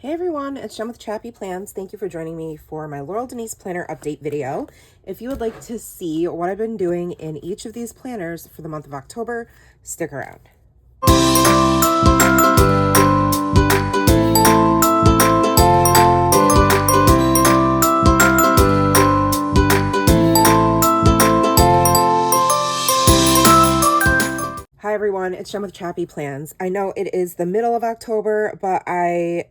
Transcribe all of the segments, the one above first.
Hey everyone, it's Jen with ChappyPlans. Thank you for joining me for my Laurel Denise planner update video. If you would like to see what I've been doing in each of these planners for the month of October, stick around. Hi everyone, it's Jen with ChappyPlans. I know it is the middle of October, but I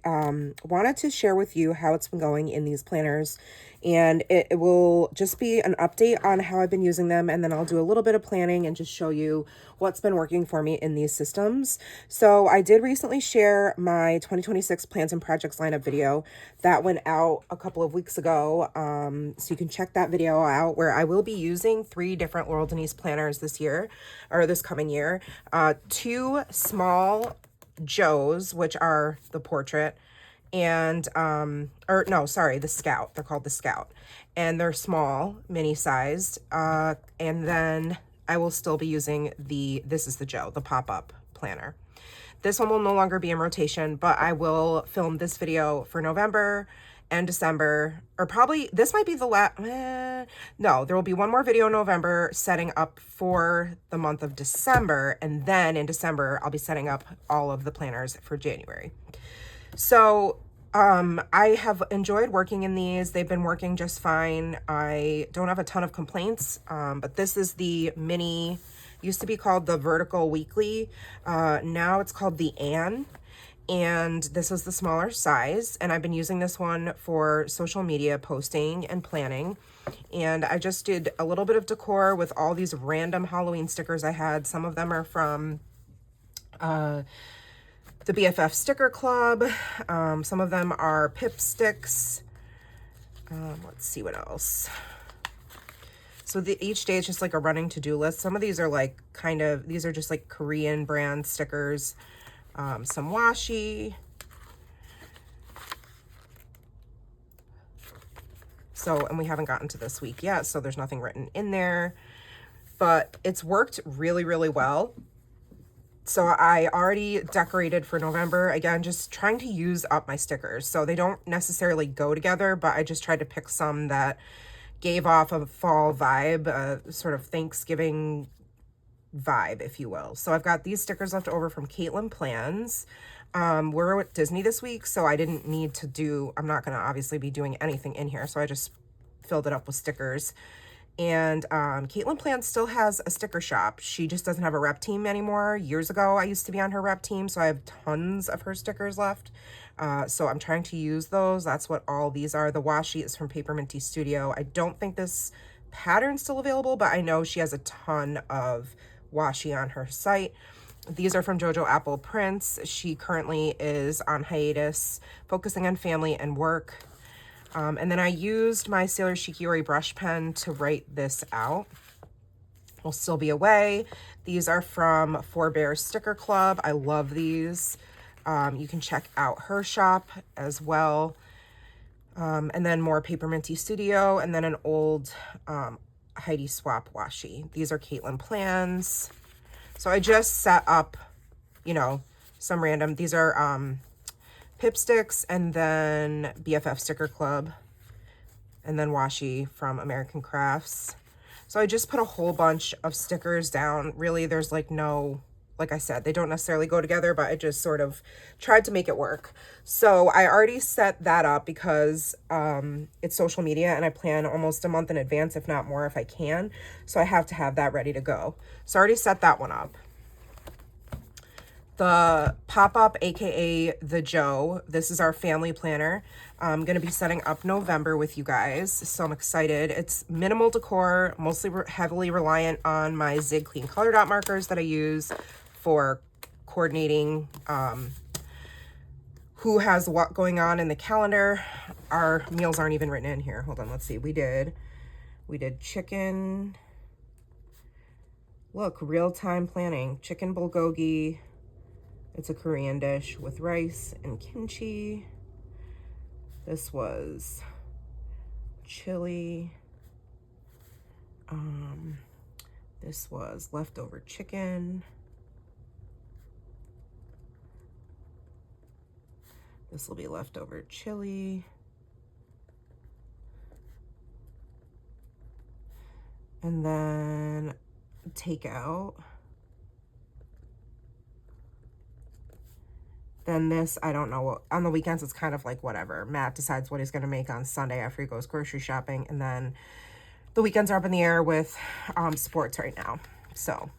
wanted to share with you how it's been going in these planners, and it will just be an update on how I've been using them, and then I'll do a little bit of planning and just show you what's been working for me in these systems. So I did recently share my 2026 plans and projects lineup video that went out a couple of weeks ago, so you can check that video out, where I will be using 3 different Laurel Denise planners this year, or this coming year. 2 small Joes, which are the portrait, and the Scout. They're called the Scout, and they're small, mini sized. And then I will still be using this is the Joe, the pop-up planner. This one will no longer be in rotation, but I will film this video for November and December, or probably this might be the last. No, there will be one more video in November setting up for the month of December, and then in December I'll be setting up all of the planners for January. So I have enjoyed working in these. They've been working just fine. I don't have a ton of complaints, but this is the mini, used to be called the Vertical Weekly. Now it's called the Anne. And this is the smaller size, and I've been using this one for social media posting and planning. And I just did a little bit of decor with all these random Halloween stickers I had. Some of them are from the BFF Sticker Club. Some of them are Pip sticks. Let's see what else. So each day is just like a running to-do list. Some of these are like these are just like Korean brand stickers. Some washi. So, and we haven't gotten to this week yet, so there's nothing written in there, but it's worked really, really well. So I already decorated for November. Again, just trying to use up my stickers. So they don't necessarily go together, but I just tried to pick some that gave off a fall vibe, a sort of Thanksgiving vibe, if you will. So I've got these stickers left over from ChappyPlans. We're at Disney this week, so I didn't need to do, I'm not going to obviously be doing anything in here, so I just filled it up with stickers. And ChappyPlans still has a sticker shop. She just doesn't have a rep team anymore. Years ago, I used to be on her rep team, so I have tons of her stickers left. So I'm trying to use those. That's what all these are. The washi is from Paper Minty Studio. I don't think this pattern's still available, but I know she has a ton of washi on her site. These are from JoJo Apple Prints. She currently is on hiatus, focusing on family and work. And then I used my Sailor Shikiori brush pen to write this out. We'll still be away. These are from Four Bears Sticker Club. I love these. You can check out her shop as well. And then more Paper Minty Studio, and then an old Heidi Swap washi. These are ChappyPlans. So I just set up, you know, some random, these are Pip sticks, and then BFF Sticker Club, and then washi from American Crafts. So I just put a whole bunch of stickers down. Really, there's like no, like I said, they don't necessarily go together, but I just sort of tried to make it work. So I already set that up because it's social media, and I plan almost a month in advance, if not more, if I can. So I have to have that ready to go. So I already set that one up. The pop-up, aka the Joe, this is our family planner. I'm going to be setting up November with you guys, so I'm excited. It's minimal decor, mostly heavily reliant on my Zig Clean Color Dot markers that I use for coordinating who has what going on in the calendar. Our meals aren't even written in here. Hold on, let's see. We did chicken. Look, real-time planning. Chicken bulgogi. It's a Korean dish with rice and kimchi. This was chili. This was leftover chicken. This will be leftover chili. And then take out. Then this, I don't know, on the weekends it's kind of like whatever. Matt decides what he's going to make on Sunday after he goes grocery shopping. And then the weekends are up in the air with sports right now. So,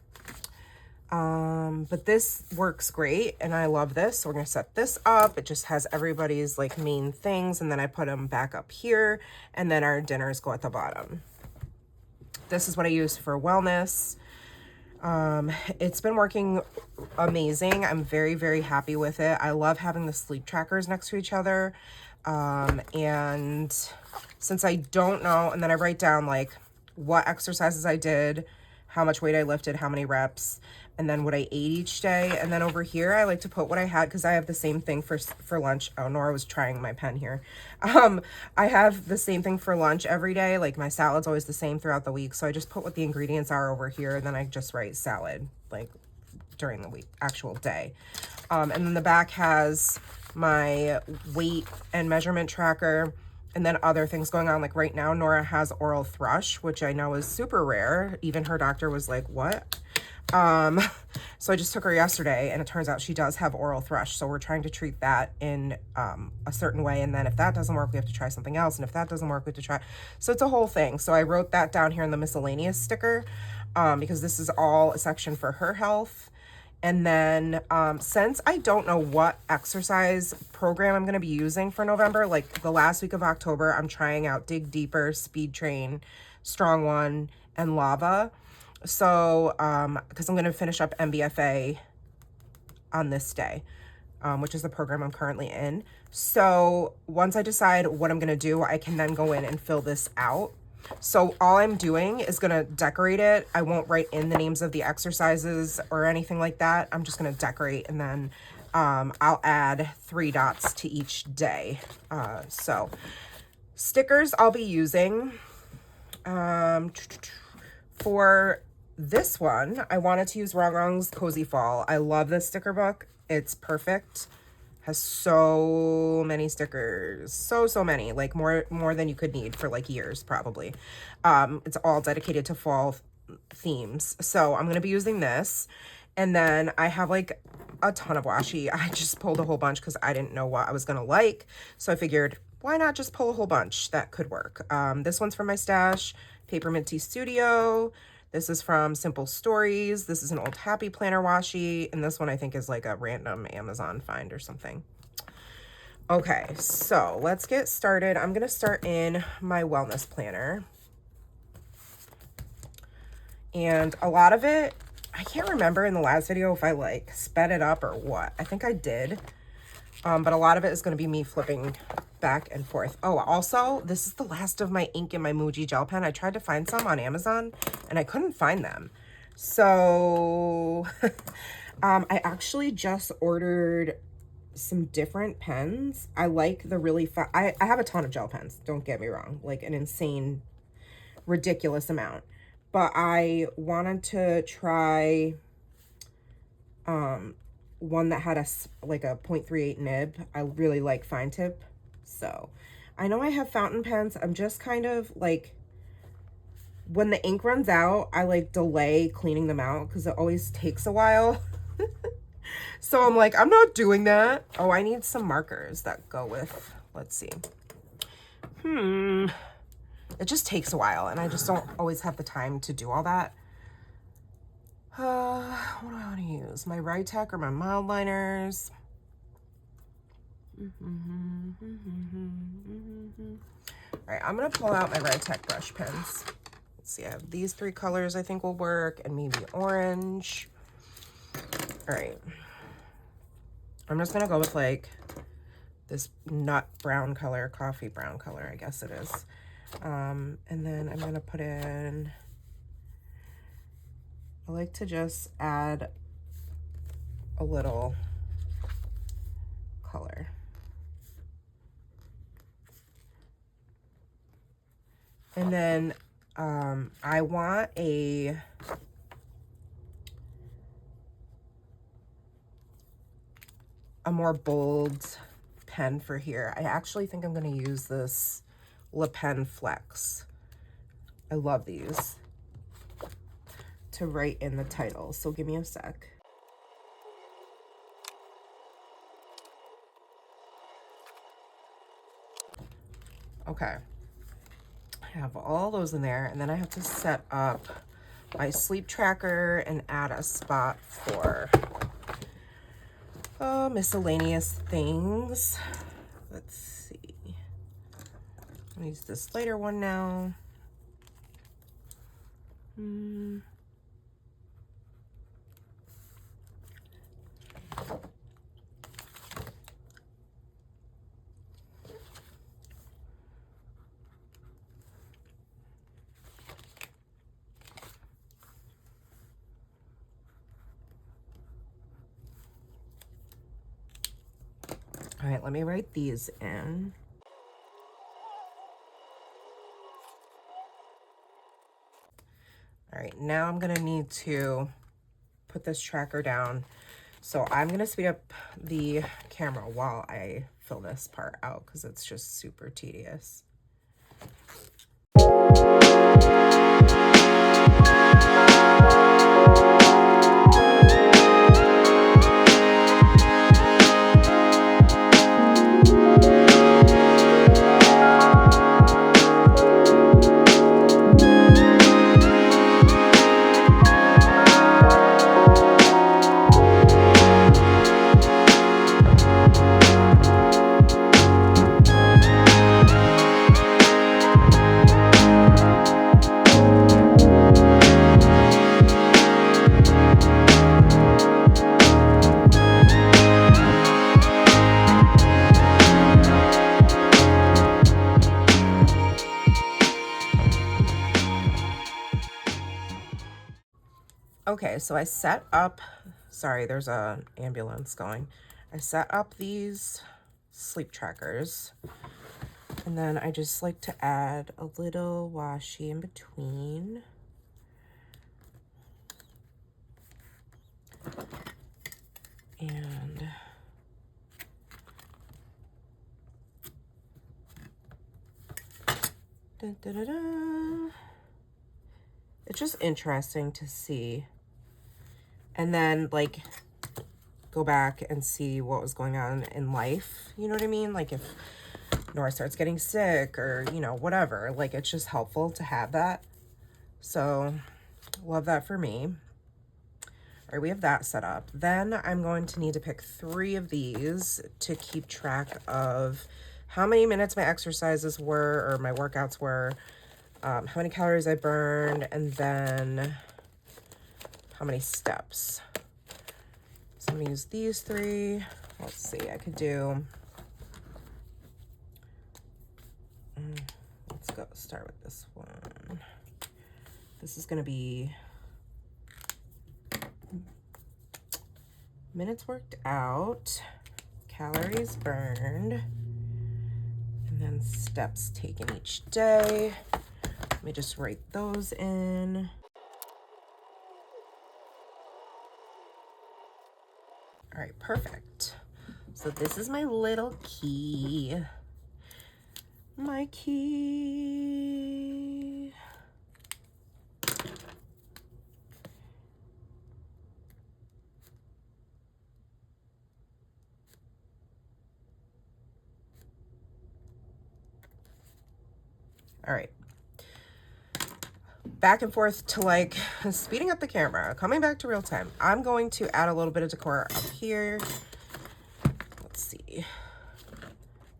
but this works great and I love this. So we're going to set this up. It just has everybody's like main things. And then I put them back up here and then our dinners go at the bottom. This is what I use for wellness. It's been working amazing. I'm very, very happy with it. I love having the sleep trackers next to each other. And since I don't know, and then I write down like what exercises I did, how much weight I lifted, how many reps, and then what I ate each day. And then over here, I like to put what I had because I have the same thing for lunch. Oh, Nora was trying my pen here. I have the same thing for lunch every day. Like my salad's always the same throughout the week. So I just put what the ingredients are over here. And then I just write salad like during the week, actual day. And then the back has my weight and measurement tracker. And then other things going on. Like right now, Nora has oral thrush, which I know is super rare. Even her doctor was like, what? So I just took her yesterday and it turns out she does have oral thrush. So we're trying to treat that in a certain way. And then if that doesn't work, we have to try something else. And if that doesn't work, we have to try. So it's a whole thing. So I wrote that down here in the miscellaneous sticker because this is all a section for her health. And then since I don't know what exercise program I'm going to be using for November, like the last week of October, I'm trying out Dig Deeper, Speed Train, Strong One, and Lava. So, because I'm going to finish up MBFA on this day, which is the program I'm currently in. So once I decide what I'm going to do, I can then go in and fill this out. So all I'm doing is going to decorate it. I won't write in the names of the exercises or anything like that. I'm just going to decorate and then I'll add 3 dots to each day. So stickers I'll be using for this one. I wanted to use Wrong Wrong's Cozy Fall. I love this sticker book. It's perfect. Has so many stickers, so many, like more than you could need for like years probably. It's all dedicated to fall themes. So I'm going to be using this. And then I have like a ton of washi. I just pulled a whole bunch because I didn't know what I was going to like. So I figured, why not just pull a whole bunch? That could work. This one's from my stash, Papermint Tea Studio. This is from Simple Stories. This is an old Happy Planner washi. And this one I think is like a random Amazon find or something. Okay, so let's get started. I'm going to start in my wellness planner. And a lot of it, I can't remember in the last video if I like sped it up or what. I think I did. But a lot of it is going to be me flipping back and forth. Oh, also, this is the last of my ink in my Muji gel pen. I tried to find some on Amazon and I couldn't find them. So I actually just ordered some different pens. I like the really I have a ton of gel pens, don't get me wrong, like an insane, ridiculous amount. But I wanted to try one that had like a 0.38 nib. I really like fine tip. So I know I have fountain pens. I'm just kind of like, when the ink runs out, I like delay cleaning them out because it always takes a while. So I'm like, I'm not doing that. Oh, I need some markers that go with, let's see. It just takes a while and I just don't always have the time to do all that. What do I want to use? My Rytec or my mild liners? All right, I'm going to pull out my Rytec brush pens. Let's see, I have these 3 colors I think will work, and maybe orange. All right. I'm just going to go with like this nut brown color, coffee brown color, I guess it is. And then I'm going to put in, I like to just add a little color. And then I want a more bold pen for here. I actually think I'm going to use this Le Pen Flex. I love these to write in the title. So give me a sec. Okay. I have all those in there, and then I have to set up my sleep tracker and add a spot for miscellaneous things. Let's see. I'll use this lighter one now. All right, let me write these in. All right, now I'm gonna need to put this tracker down. So I'm gonna speed up the camera while I fill this part out because it's just super tedious. Okay, so I set up, sorry, there's an ambulance going. I set up these sleep trackers, and then I just like to add a little washi in between. And dun, dun, dun, dun. It's just interesting to see, and then like go back and see what was going on in life, you know what I mean? Like if Nora starts getting sick or, you know, whatever, like it's just helpful to have that. So love that for me. All right, we have that set up. Then I'm going to need to pick 3 of these to keep track of how many minutes my exercises were or my workouts were, how many calories I burned, and then how many steps. So I'm gonna use these 3. Let's see, I could do, let's go start with this one. This is gonna be minutes worked out, calories burned, and then steps taken each day. Let me just write those in. All right, perfect. So this is my little key. My key. All right. Back and forth to like speeding up the camera, coming back to real time. I'm going to add a little bit of decor up here. Let's see.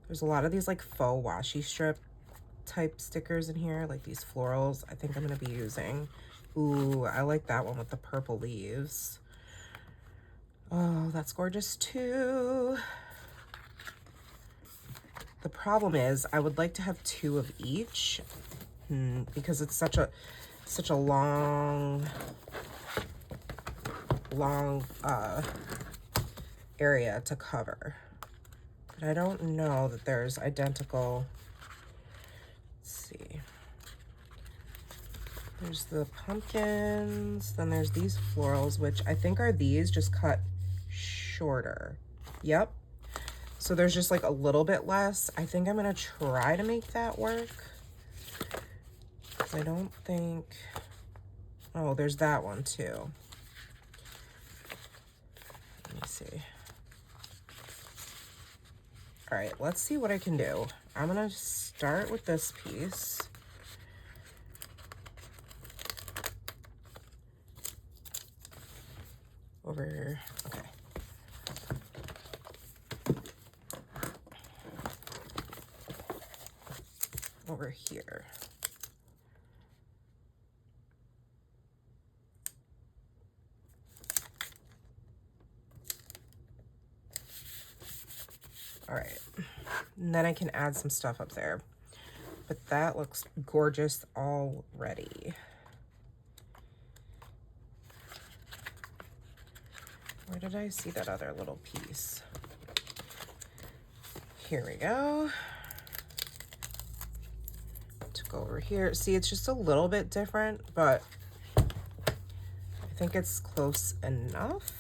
There's a lot of these like faux washi strip type stickers in here, like these florals. I think I'm going to be using. Ooh, I like that one with the purple leaves. Oh, that's gorgeous too. The problem is I would like to have 2 of each because it's such a long area to cover. But I don't know that there's identical. Let's see. There's the pumpkins, then there's these florals, which I think are these just cut shorter. Yep. So there's just like a little bit less. I think I'm gonna try to make that work. I don't think, oh, there's that one too. Let me see. All right, let's see what I can do. I'm gonna start with this piece. Over, okay. Over here. All right, and then I can add some stuff up there, but that looks gorgeous already. Where did I see that other little piece? Here we go. To go over here. See, it's just a little bit different, but I think it's close enough.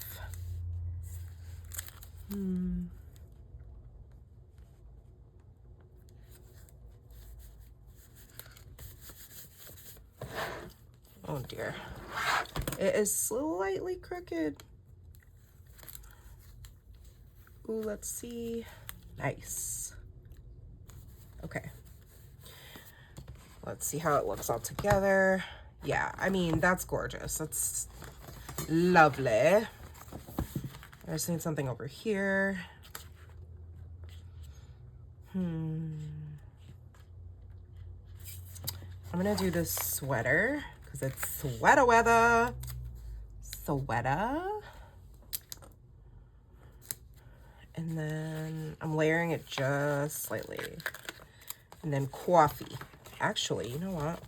Oh dear. It is slightly crooked. Ooh, let's see. Nice. Okay. Let's see how it looks all together. Yeah, I mean, that's gorgeous. That's lovely. I just need something over here. I'm gonna do this sweater because it's sweater weather. Sweater. And then I'm layering it just slightly. And then coffee. Actually, you know what?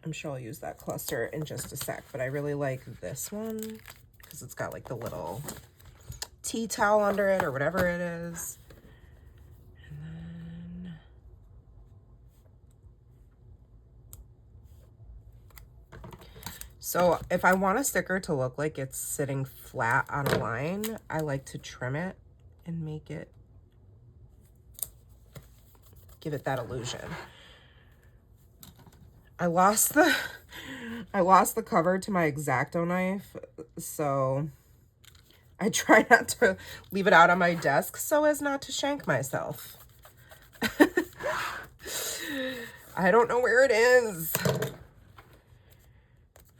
I'm sure I'll use that cluster in just a sec, but I really like this one because it's got like the little tea towel under it or whatever it is. And then so if I want a sticker to look like it's sitting flat on a line, I like to trim it and make it, give it that illusion. I lost the cover to my X-Acto knife, so I try not to leave it out on my desk so as not to shank myself. I don't know where it is.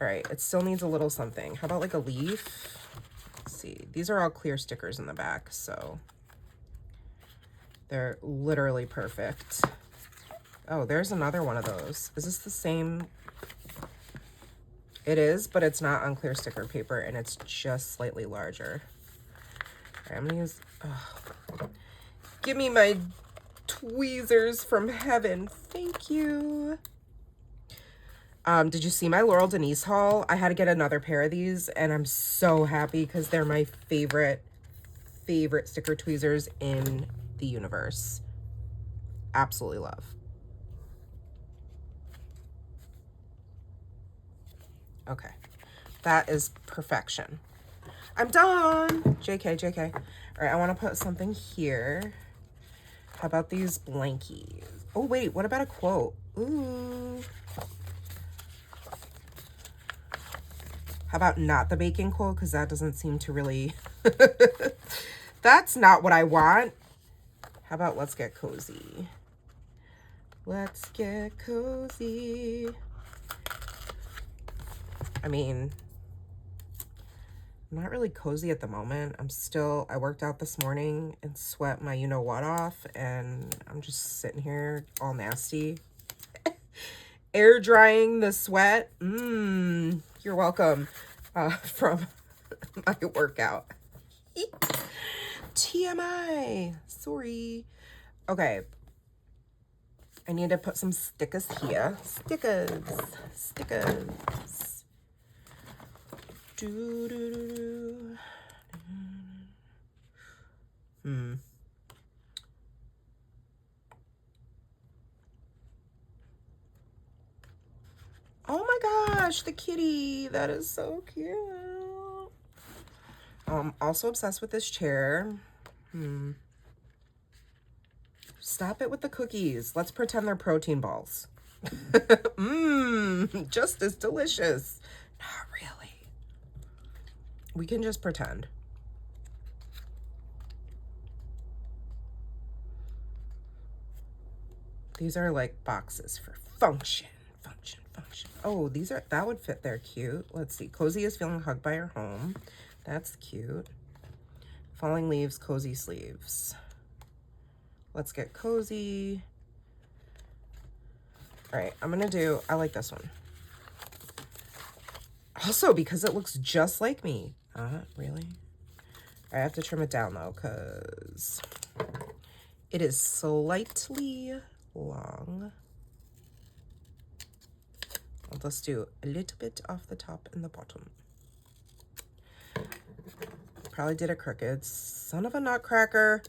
All right, it still needs a little something. How about like a leaf? Let's see, these are all clear stickers in the back, so they're literally perfect. Oh, there's another one of those. Is this the same? It is, but it's not on clear sticker paper and it's just slightly larger. All right, I'm gonna use, give me my tweezers from heaven. Thank you. Did you see my Laurel Denise haul? I had to get another pair of these and I'm so happy because they're my favorite sticker tweezers in the universe. Absolutely love. Okay, that is perfection. I'm done. JK. All right, I want to put something here. How about these blankies? Oh, wait, what about a quote? Ooh. How about not the baking quote? Because that doesn't seem to really... That's not what I want. How about let's get cozy? Let's get cozy. I mean, I'm not really cozy at the moment. I worked out this morning and sweat my you-know-what off, and I'm just sitting here all nasty. Air drying the sweat. You're welcome from my workout. TMI. Sorry. Okay. I need to put some stickers here. Stickers. Oh my gosh, the kitty. That is so cute. Oh I'm also obsessed with this chair. Stop it with the cookies. Let's pretend they're protein balls. Just as delicious. Not really. We can just pretend. These are like boxes for function. Oh, these are, that would fit there, cute. Let's see. Cozy is feeling hugged by her home. That's cute. Falling leaves, cozy sleeves. Let's get cozy. All right, I'm gonna do, I like this one. Also, because it looks just like me. Really? I have to trim it down though, because it is slightly long. I'll just do a little bit off the top and the bottom. Probably did it crooked. Son of a nutcracker.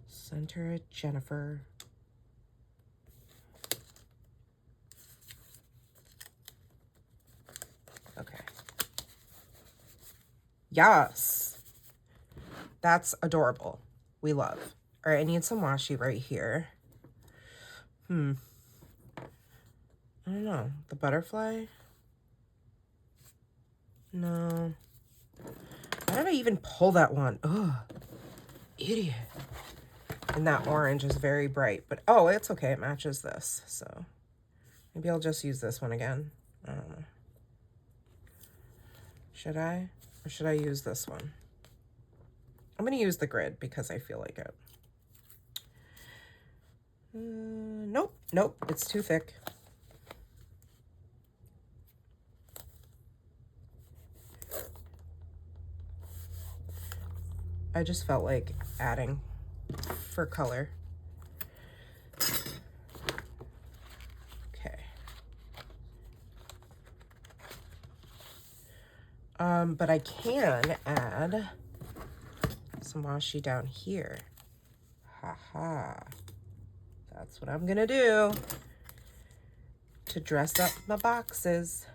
Center it, Jennifer. Okay. Yes. That's adorable. We love. All right, I need some washi right here. I don't know. The butterfly? No. Why did I even pull that one? Ugh. Idiot. And that orange is very bright. But, oh, it's okay. It matches this. So, maybe I'll just use this one again. I don't know. Should I? Or should I use this one? I'm going to use the grid because I feel like it. Nope. Nope. It's too thick. I just felt like adding for color. Okay. But I can add some washi down here. Haha. That's what I'm gonna do to dress up my boxes.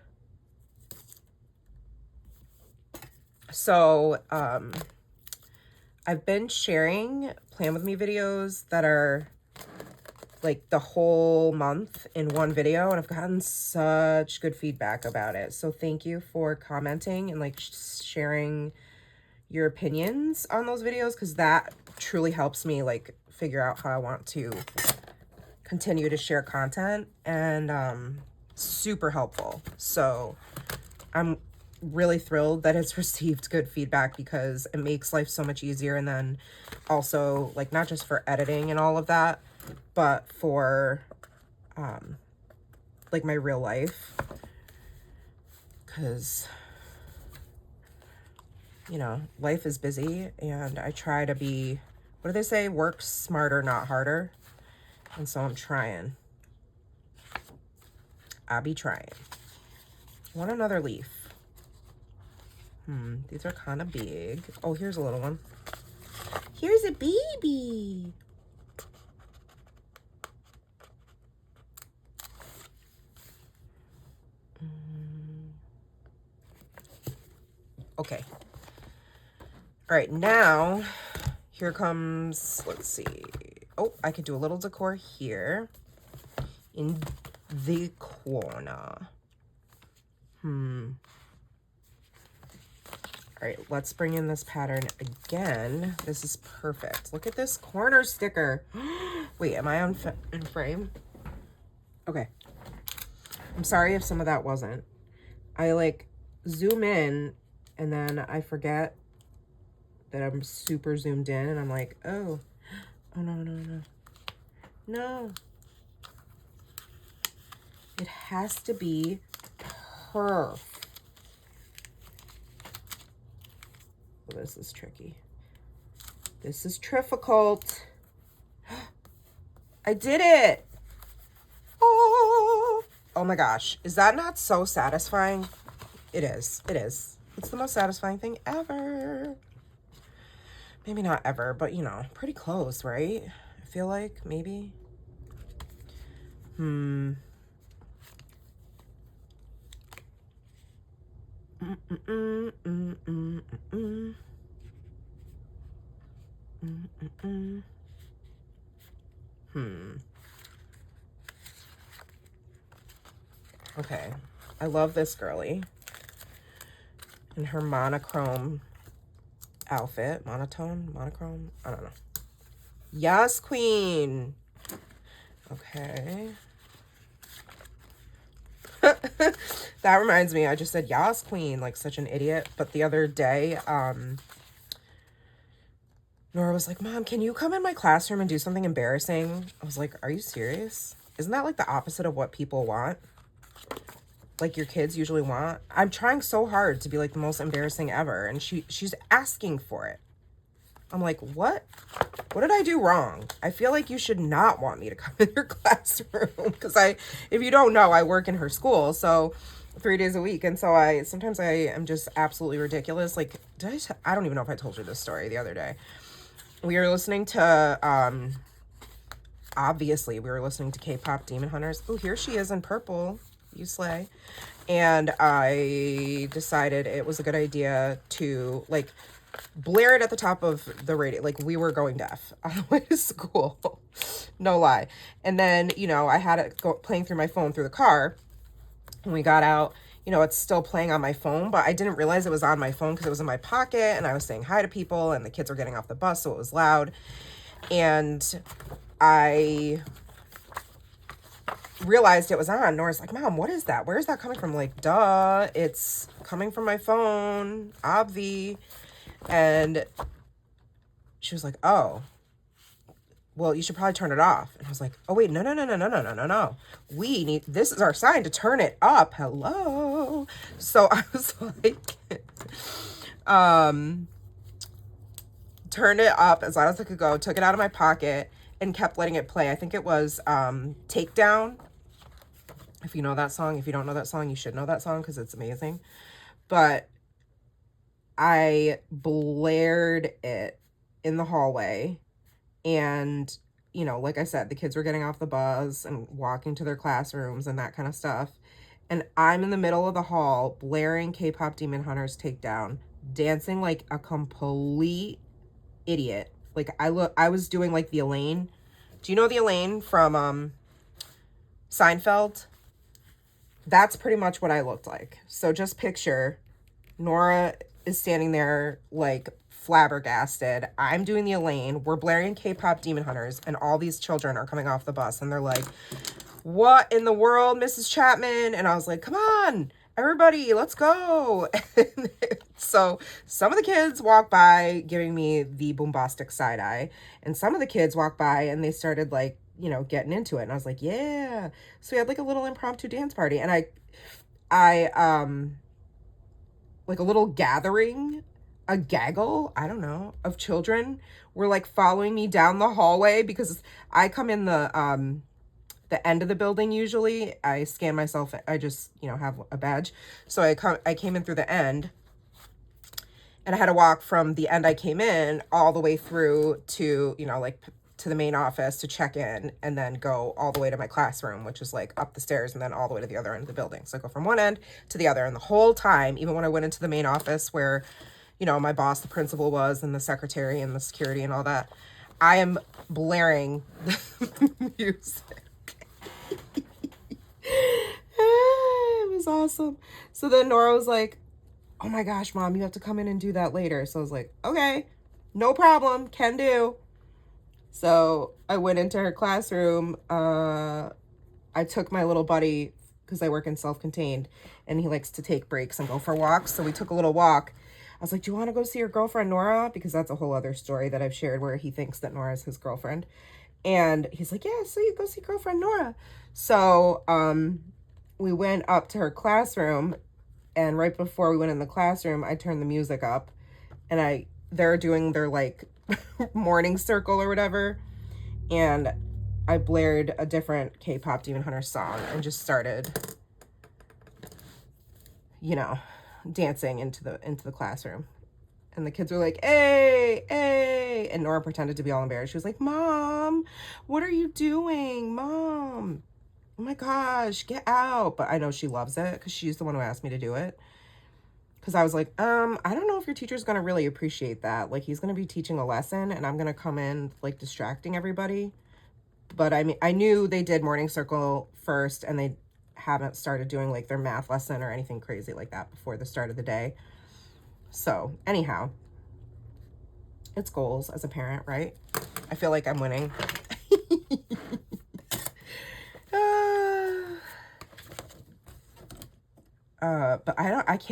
So, I've been sharing Plan With Me videos that are like the whole month in one video, and I've gotten such good feedback about it. So thank you for commenting and like sharing your opinions on those videos, because that truly helps me like figure out how I want to continue to share content, and super helpful. So I'm really thrilled that it's received good feedback, because it makes life so much easier. And then also like not just for editing and all of that, but for like my real life, because you know, life is busy, and I try to be, what do they say, work smarter, not harder. And so I'm trying. I'll be trying. I want another leaf. These are kind of big. Oh, here's a little one. Here's a baby. Okay. All right, now here comes, let's see. Oh, I could do a little decor here in the corner. All right, let's bring in this pattern again. This is perfect. Look at this corner sticker. Wait, am I in frame? Okay. I'm sorry if some of that wasn't. I like zoom in and then I forget that I'm super zoomed in, and I'm like, oh no. It has to be perfect. Oh, this is tricky. This is difficult. I did it. Oh my gosh. Is that not so satisfying? It is. It is. It's the most satisfying thing ever. Maybe not ever, but you know, pretty close, right? I feel like maybe. Hmm. Okay. I love this girly in her monochrome outfit. Monochrome? I don't know. Yes, queen. Okay. That reminds me, I just said yas queen like such an idiot. But the other day, Nora was like, Mom, can you come in my classroom and do something embarrassing? I was like, are you serious? Isn't that like the opposite of what people want? Like your kids usually want? I'm trying so hard to be like the most embarrassing ever, and she's asking for it. I'm like, what? What did I do wrong? I feel like you should not want me to come in your classroom because if you don't know, I work in her school, so 3 days a week, and so sometimes I am just absolutely ridiculous. Like, I don't even know if I told you this story the other day. We were listening to obviously we were listening to K-pop Demon Hunters. Oh, here she is in purple. You slay. And I decided it was a good idea to like blare it at the top of the radio. Like we were going deaf on the way to school. No lie. And then, you know, I had it playing through my phone through the car. When we got out, you know, it's still playing on my phone, but I didn't realize it was on my phone because it was in my pocket and I was saying hi to people and the kids were getting off the bus, so it was loud. And I realized it was on. Nora's like, Mom, what is that? Where is that coming from? Like, duh, it's coming from my phone, obvi. And she was like, oh, well, you should probably turn it off. And I was like, oh, wait, no. This is our sign to turn it up. Hello. So I was like, turned it up as loud as I could go, took it out of my pocket and kept letting it play. I think it was Takedown. If you know that song. If you don't know that song, you should know that song because it's amazing. But I blared it in the hallway. And, you know, like I said, the kids were getting off the bus and walking to their classrooms and that kind of stuff. And I'm in the middle of the hall blaring K-pop Demon Hunters Takedown, dancing like a complete idiot. Like I was doing like the Elaine. Do you know the Elaine from Seinfeld? That's pretty much what I looked like. So just picture Nora is standing there like flabbergasted. I'm doing the Elaine. We're blaring K-pop Demon Hunters, and all these children are coming off the bus, and they're like, what in the world, Mrs. Chapman? And I was like, come on, everybody, let's go. So some of the kids walked by giving me the bombastic side eye, and some of the kids walked by and they started like, you know, getting into it. And I was like, yeah. So we had like a little impromptu dance party, and I like a little gathering, a gaggle, I don't know, of children were like following me down the hallway because I come in the end of the building usually. I scan myself. I just, you know, have a badge. So I came in through the end, and I had to walk from the end I came in all the way through to, you know, like to the main office to check in, and then go all the way to my classroom, which is like up the stairs and then all the way to the other end of the building. So I go from one end to the other. And the whole time, even when I went into the main office where, you know, my boss, the principal was, and the secretary and the security and all that, I am blaring the music. It was awesome. So then Nora was like, oh my gosh, Mom, you have to come in and do that later. So I was like, okay, no problem, can do. So I went into her classroom. I took my little buddy, because I work in self-contained, and he likes to take breaks and go for walks. So we took a little walk. I was like, do you want to go see your girlfriend, Nora? Because that's a whole other story that I've shared where he thinks that Nora is his girlfriend. And he's like, yeah, so you go see girlfriend Nora. So we went up to her classroom, and right before we went in the classroom, I turned the music up, and they're doing their like morning circle or whatever, and I blared a different K-pop Demon Hunter song and just started, you know, dancing into the classroom. And the kids were like, hey, hey. And Nora pretended to be all embarrassed. She was like, Mom, what are you doing, Mom? oh my gosh, get out. But I know she loves it because she's the one who asked me to do it. Because I was like, I don't know if your teacher's going to really appreciate that. Like, he's going to be teaching a lesson and I'm going to come in, like, distracting everybody. But I mean, I knew they did morning circle first and they haven't started doing, like, their math lesson or anything crazy like that before the start of the day. So, anyhow, it's goals as a parent, right? I feel like I'm winning. But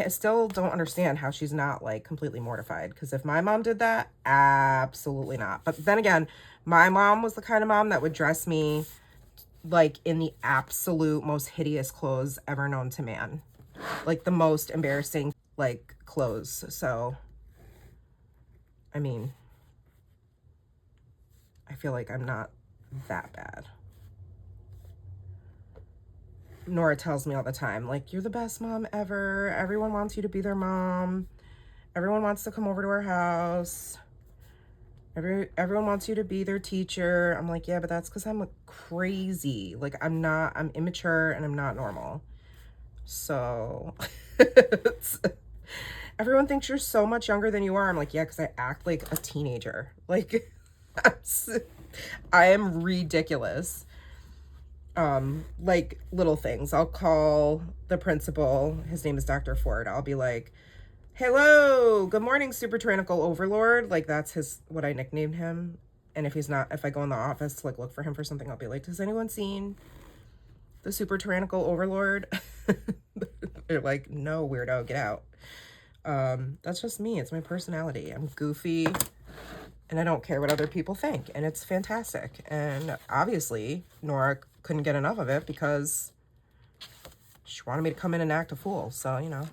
still don't understand how she's not like completely mortified. Because if my mom did that, absolutely not. But then again, my mom was the kind of mom that would dress me like in the absolute most hideous clothes ever known to man. Like the most embarrassing like clothes. So, I mean, I feel like I'm not that bad. Nora tells me all the time, like, you're the best mom ever. Everyone wants you to be their mom. Everyone wants to come over to our house. Everyone wants you to be their teacher. I'm like, yeah, but that's because I'm crazy. Like, I'm immature and I'm not normal. So, everyone thinks you're so much younger than you are. I'm like, yeah, because I act like a teenager. Like, I am ridiculous. Like little things. I'll call the principal. His name is Dr. Ford. I'll be like, hello, good morning, super tyrannical overlord. Like that's what I nicknamed him. And if I go in the office to like look for him for something, I'll be like, has anyone seen the super tyrannical overlord? They're like, no, weirdo, get out. That's just me. It's my personality. I'm goofy and I don't care what other people think. And it's fantastic. And obviously Nora couldn't get enough of it because she wanted me to come in and act a fool. So, you know,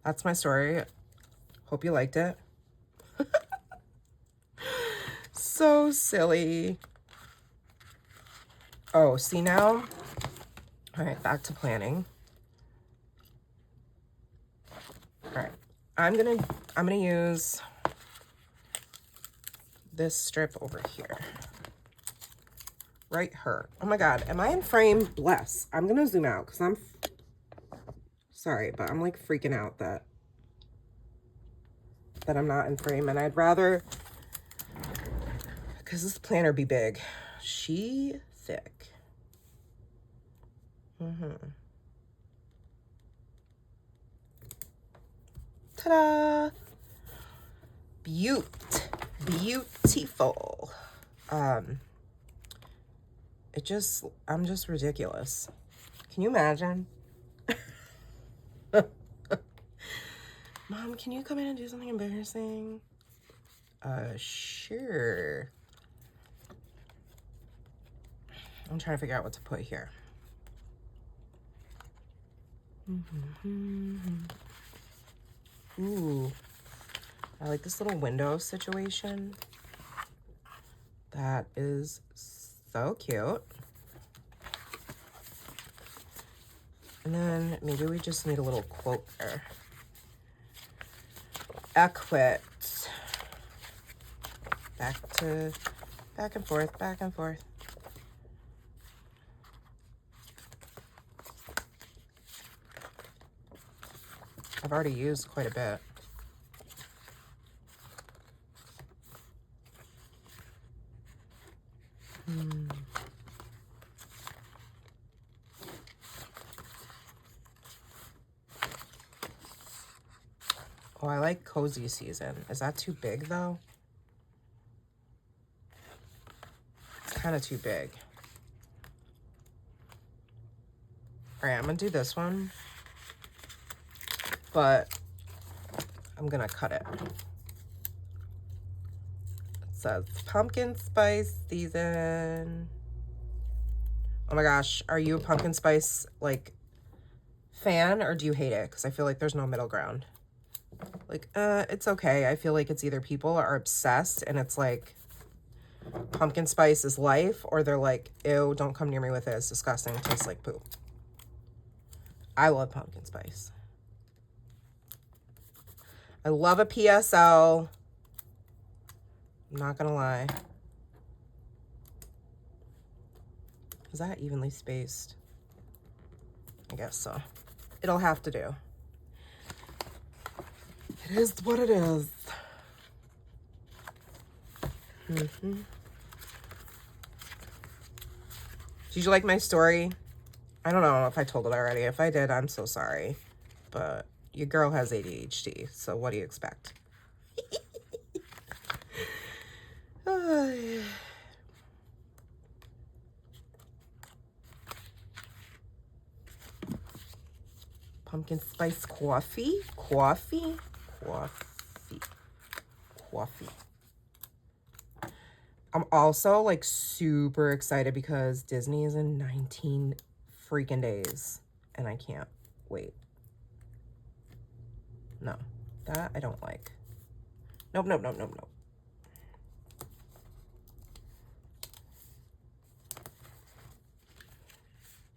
that's my story. Hope you liked it. So silly. Oh, see now? All right, back to planning. All right, I'm gonna use this strip over here. Right here. Oh my God, am I in frame? Bless. I'm gonna zoom out because I'm sorry, but I'm like freaking out that I'm not in frame, and I'd rather, because this planner be big. She thick. Ta-da! Beautiful. I'm just ridiculous. Can you imagine? Mom, can you come in and do something embarrassing? Sure. I'm trying to figure out what to put here. Ooh, I like this little window situation. That is so cute. And then maybe we just need a little quote there. Acquit. Back and forth, back and forth. I've already used quite a bit. Oh, I like cozy season. Is that too big though? It's kind of too big. All right, I'm gonna do this one, but I'm gonna cut it. It says pumpkin spice season. Oh my gosh, are you a pumpkin spice like fan or do you hate it? Because I feel like there's no middle ground. Like, it's okay. I feel like it's either people are obsessed and it's like pumpkin spice is life, or they're like, ew, don't come near me with it. It's disgusting. It tastes like poop. I love pumpkin spice. I love a PSL. I'm not gonna lie. Is that evenly spaced? I guess so. It'll have to do. It is what it is. Did you like my story? I don't know if I told it already. If I did, I'm so sorry. But your girl has ADHD, so what do you expect? Pumpkin spice coffee? Coffee? I'm also like super excited because Disney is in 19 freaking days and I can't wait. No, that I don't like. Nope.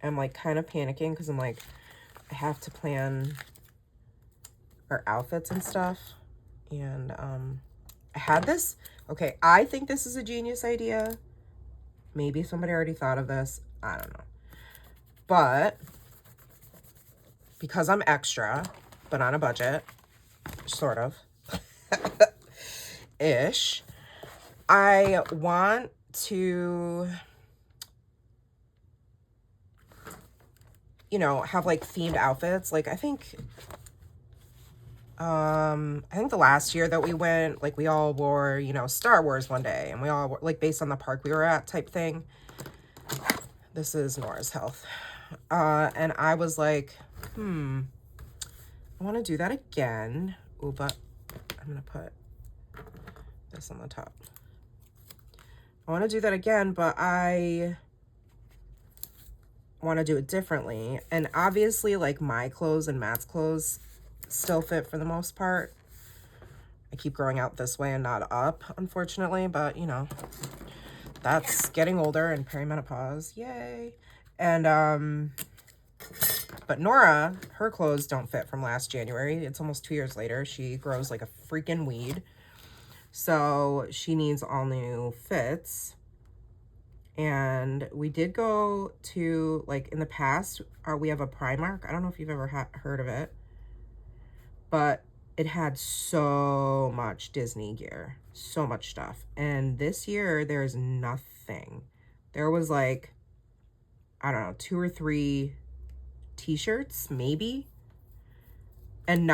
I'm like kind of panicking because I'm like, I have to plan our outfits and stuff. And I had this. Okay, I think this is a genius idea. Maybe somebody already thought of this. I don't know. But because I'm extra, but on a budget, sort of, ish, I want to, you know, have like themed outfits. Like I think the last year that we went, like we all wore, you know, Star Wars one day, and we all were, like, based on the park we were at type thing. This is Nora's health. And I was like, I want to do that again. Ooh, but I'm going to put this on the top. I want to do that again, but I want to do it differently. And obviously, like, my clothes and Matt's clothes still fit for the most part. I keep growing out this way and not up, unfortunately, but you know, that's getting older and perimenopause. Yay. And but Nora, her clothes don't fit from last January. It's almost 2 years later. She grows like a freaking weed. So she needs all new fits. And we did go to, like, in the past, we have a Primark. I don't know if you've ever heard of it, but it had so much Disney gear, so much stuff. And this year, there's nothing. There was like, I don't know, 2 or 3 t-shirts, maybe. And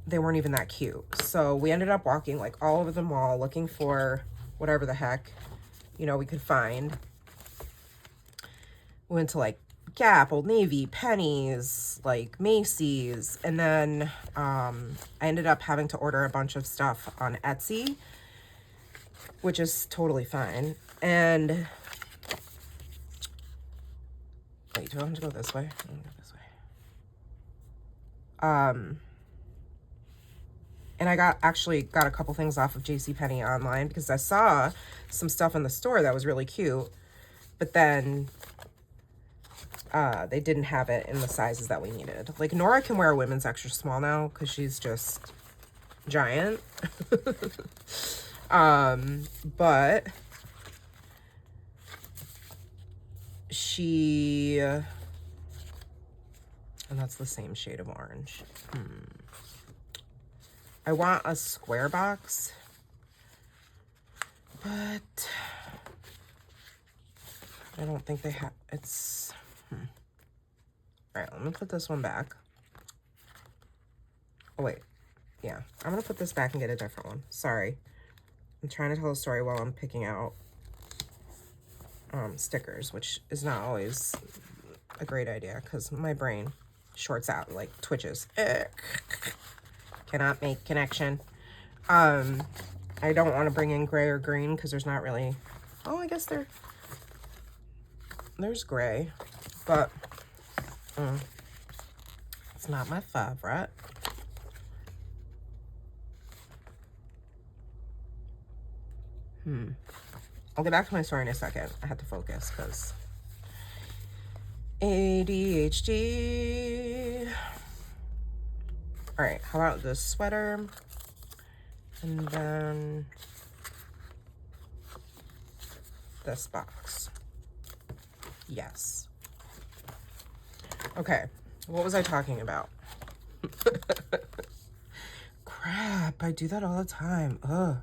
they weren't even that cute. So we ended up walking like all over the mall looking for whatever the heck, you know, we could find. We went to like Gap, Old Navy, Penny's, like Macy's, and then I ended up having to order a bunch of stuff on Etsy, which is totally fine. And wait, do I want to go this way? I'm gonna go this way. And I actually got a couple things off of JCPenney online because I saw some stuff in the store that was really cute, but then they didn't have it in the sizes that we needed. Like, Nora can wear a women's extra small now because she's just giant. But she, and that's the same shade of orange. I want a square box, but I don't think they have, it's, all right, let me put this one back. Oh, wait. Yeah, I'm going to put this back and get a different one. Sorry. I'm trying to tell a story while I'm picking out stickers, which is not always a great idea because my brain shorts out, like twitches. Cannot make connection. I don't want to bring in gray or green because there's not really, oh, I guess there's gray, but it's not my favorite. I'll get back to my story in a second. I had to focus because ADHD. All right, how about this sweater? And then this box. Yes. Okay, what was I talking about? Crap, I do that all the time. Ugh.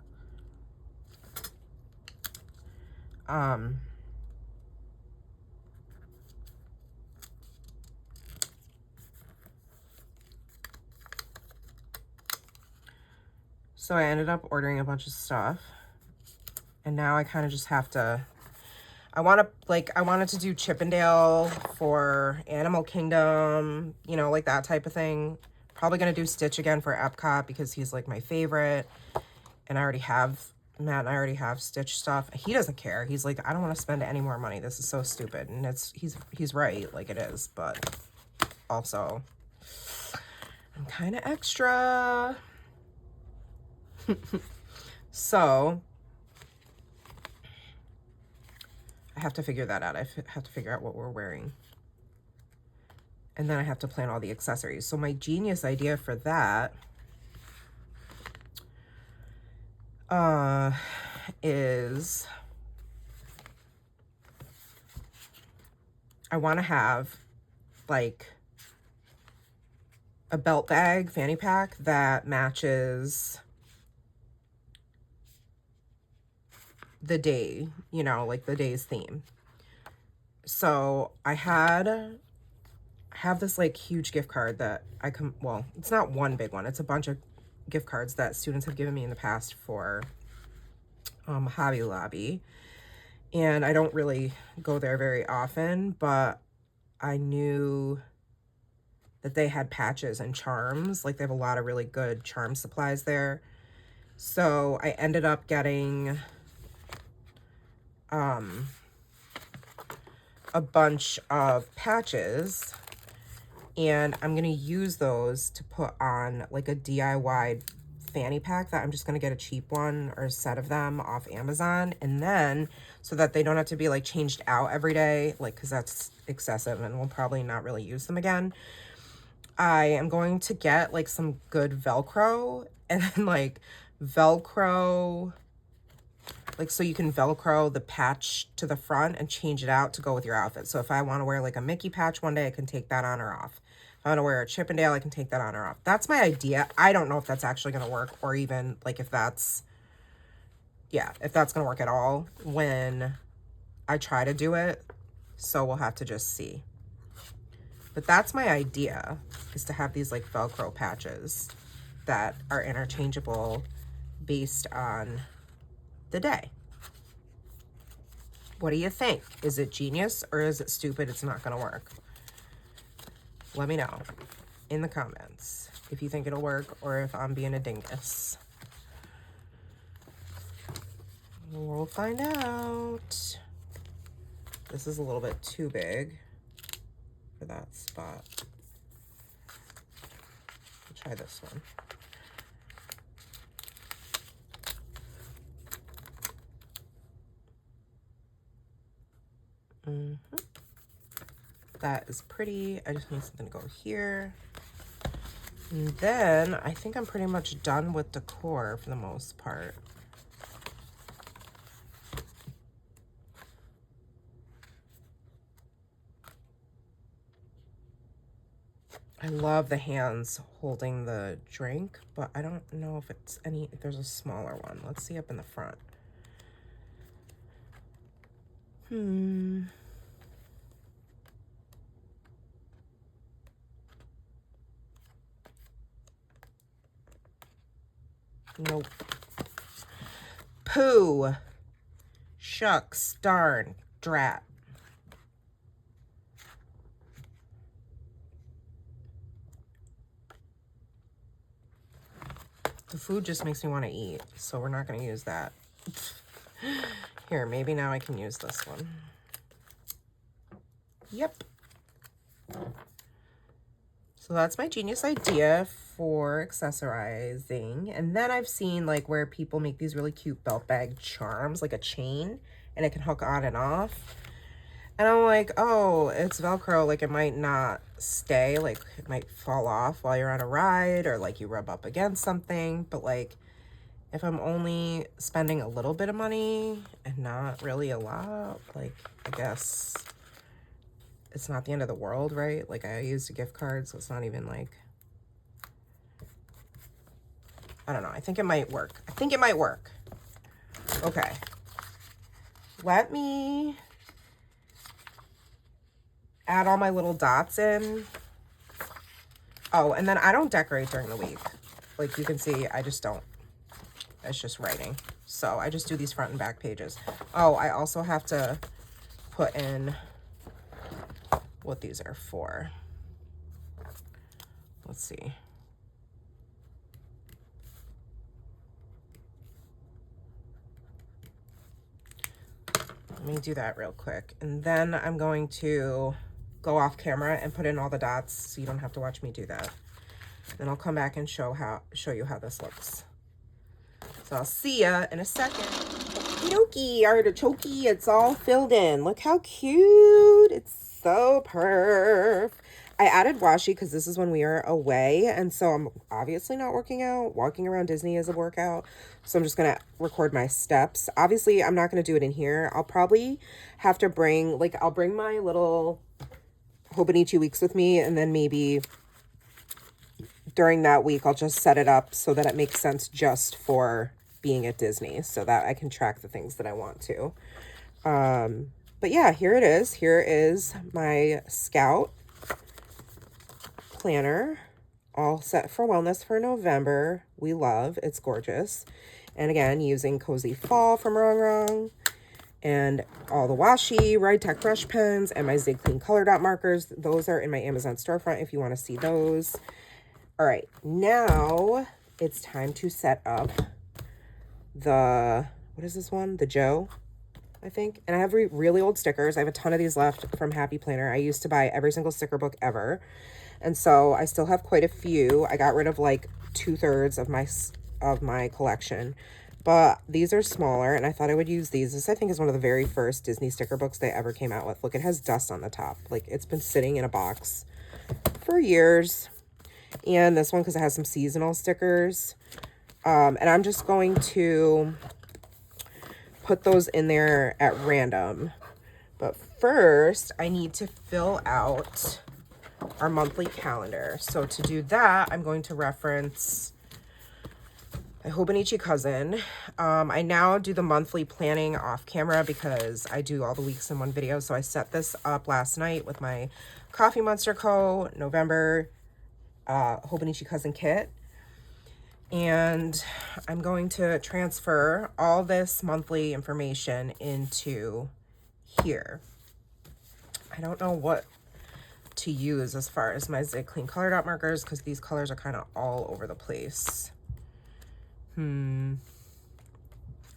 So I ended up ordering a bunch of stuff, and now I kind of just have to, I wanted to do Chippendale for Animal Kingdom, you know, like that type of thing. Probably gonna do Stitch again for Epcot because he's like my favorite, and I already have, Matt and I already have Stitch stuff. He doesn't care. He's like, I don't want to spend any more money. This is so stupid. And he's right, like it is, but also I'm kind of extra. So I have to figure that out. I have to figure out what we're wearing. And then I have to plan all the accessories. So my genius idea for that is I want to have like a belt bag fanny pack that matches the day, you know, like the day's theme. So I have this like huge gift card that well, it's not one big one, it's a bunch of gift cards that students have given me in the past for Hobby Lobby, and I don't really go there very often, but I knew that they had patches and charms. Like they have a lot of really good charm supplies there. So I ended up getting a bunch of patches, and I'm gonna use those to put on like a DIY fanny pack that I'm just gonna get a cheap one or a set of them off Amazon, and then so that they don't have to be like changed out every day, like because that's excessive and we'll probably not really use them again. I am going to get like some good Velcro, and then like Velcro, like so you can Velcro the patch to the front and change it out to go with your outfit. So if I want to wear like a Mickey patch one day, I can take that on or off. If I want to wear a Chippendale, I can take that on or off. That's my idea. I don't know if that's actually going to work, or even like if that's, yeah, if that's going to work at all when I try to do it. So we'll have to just see. But that's my idea, is to have these like Velcro patches that are interchangeable based on the day. What do you think? Is it genius or is it stupid? It's not going to work. Let me know in the comments if you think it'll work or if I'm being a dingus. We'll find out. This is a little bit too big for that spot. I'll try this one. That is pretty. I just need something to go here. And then I think I'm pretty much done with decor for the most part. I love the hands holding the drink, but I don't know if if there's a smaller one. Let's see up in the front. Nope. Pooh. Shucks. Darn. Drat. The food just makes me want to eat, so we're not going to use that. Here, maybe now I can use this one. Yep. So that's my genius idea for accessorizing. And then I've seen like where people make these really cute belt bag charms, like a chain, and it can hook on and off. And I'm like, oh, it's Velcro, like it might not stay, like it might fall off while you're on a ride, or like you rub up against something. But like if I'm only spending a little bit of money and not really a lot, like I guess it's not the end of the world, right? Like, I used a gift card, so it's not even like, I don't know. I think it might work. I think it might work. Okay. Let me add all my little dots in. Oh, and then I don't decorate during the week. Like you can see, I just don't. It's just writing. So I just do these front and back pages. Oh, I also have to put in what these are for. Let's see. Let me do that real quick. And then I'm going to go off camera and put in all the dots so you don't have to watch me do that. Then I'll come back and show you how this looks. So I'll see ya in a second. Okie artichoke, it's all filled in. Look how cute. It's so perf. I added washi because this is when we are away, and so I'm obviously not working out. Walking around Disney is a workout, so I'm just gonna record my steps. Obviously, I'm not gonna do it in here. I'll probably have to bring, like, I'll bring my little Hobonichi weeks with me, and then maybe during that week, I'll just set it up so that it makes sense just for being at Disney, so that I can track the things that I want to. But yeah, here it is. Here is my Scout planner, all set for wellness for November. We love, it's gorgeous. And again, using Cozy Fall from Wrong, and all the washi, Ride Tech brush pens, and my Zig Clean color dot markers. Those are in my Amazon storefront if you want to see those. All right, now it's time to set up the, what is this one? The Joe, I think. And I have really old stickers. I have a ton of these left from Happy Planner. I used to buy every single sticker book ever. And so I still have quite a few. I got rid of like 2/3 of my collection. But these are smaller, and I thought I would use these. This, I think, is one of the very first Disney sticker books they ever came out with. Look, it has dust on the top. Like, it's been sitting in a box for years. And this one, because it has some seasonal stickers. And I'm just going to put those in there at random. But first, I need to fill out our monthly calendar. So to do that, I'm going to reference my Hobonichi cousin. I now do the monthly planning off camera because I do all the weeks in one video. So I set this up last night with my Coffee Monster Co. November Hobonichi cousin kit. And I'm going to transfer all this monthly information into here. I don't know what to use as far as my Zig Clean color dot markers because these colors are kind of all over the place. I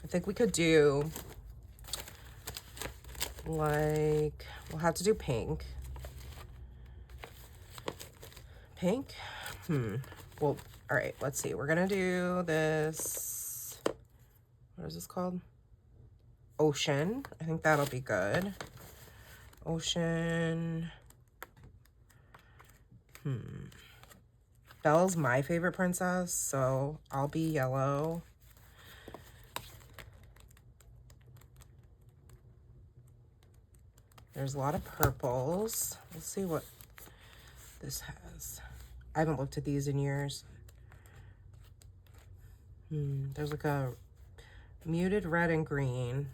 think we could do, like, we'll have to do pink. Pink? Well, all right, let's see. We're gonna do this, what is this called? Ocean. I think that'll be good. Ocean. Belle's my favorite princess, so I'll be yellow. There's a lot of purples. Let's see what this has. I haven't looked at these in years. There's like a muted red and green.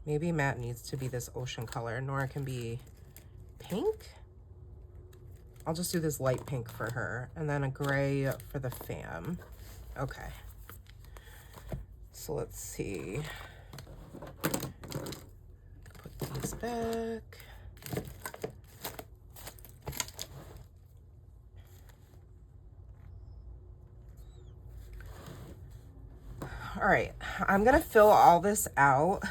Maybe matte needs to be this ocean color. Nora can be pink. I'll just do this light pink for her. And then a gray for the fam. Okay. So let's see. Put these back. All right, I'm gonna fill all this out.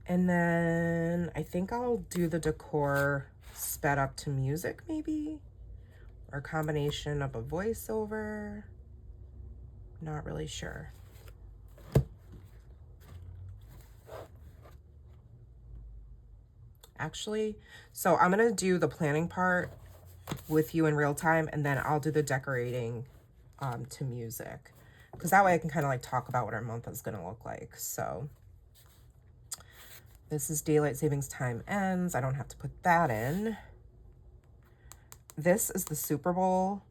And then I think I'll do the decor sped up to music maybe, or a combination of a voiceover. Not really sure. Actually, so I'm gonna do the planning part with you in real time, and then I'll do the decorating to music. because that way I can kind of like talk about what our month is going to look like. So this is daylight savings time ends. I don't have to put that in. This is the Super Bowl.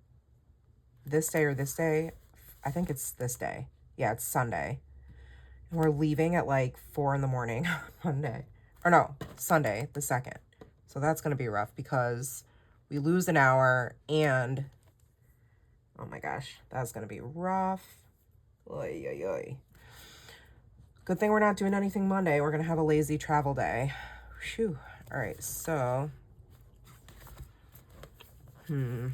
This day or this day. I think it's this day. Yeah, it's Sunday. And we're leaving at like 4 in the morning on Monday. Or no, Sunday, the 2nd. So that's going to be rough because we lose an hour and... oh my gosh, that's going to be rough. Oy, oy, oy. Good thing we're not doing anything Monday. We're going to have a lazy travel day. Phew. All right, so... I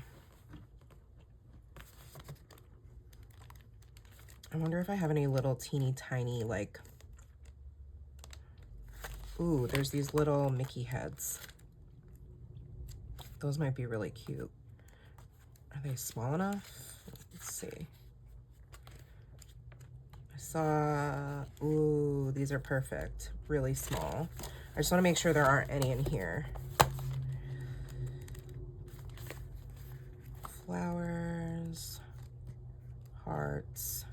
wonder if I have any little teeny tiny, like... ooh, there's these little Mickey heads. Those might be really cute. Are they small enough? Let's see. I saw... ooh, these are perfect. Really small. I just want to make sure there aren't any in here. Flowers. Hearts.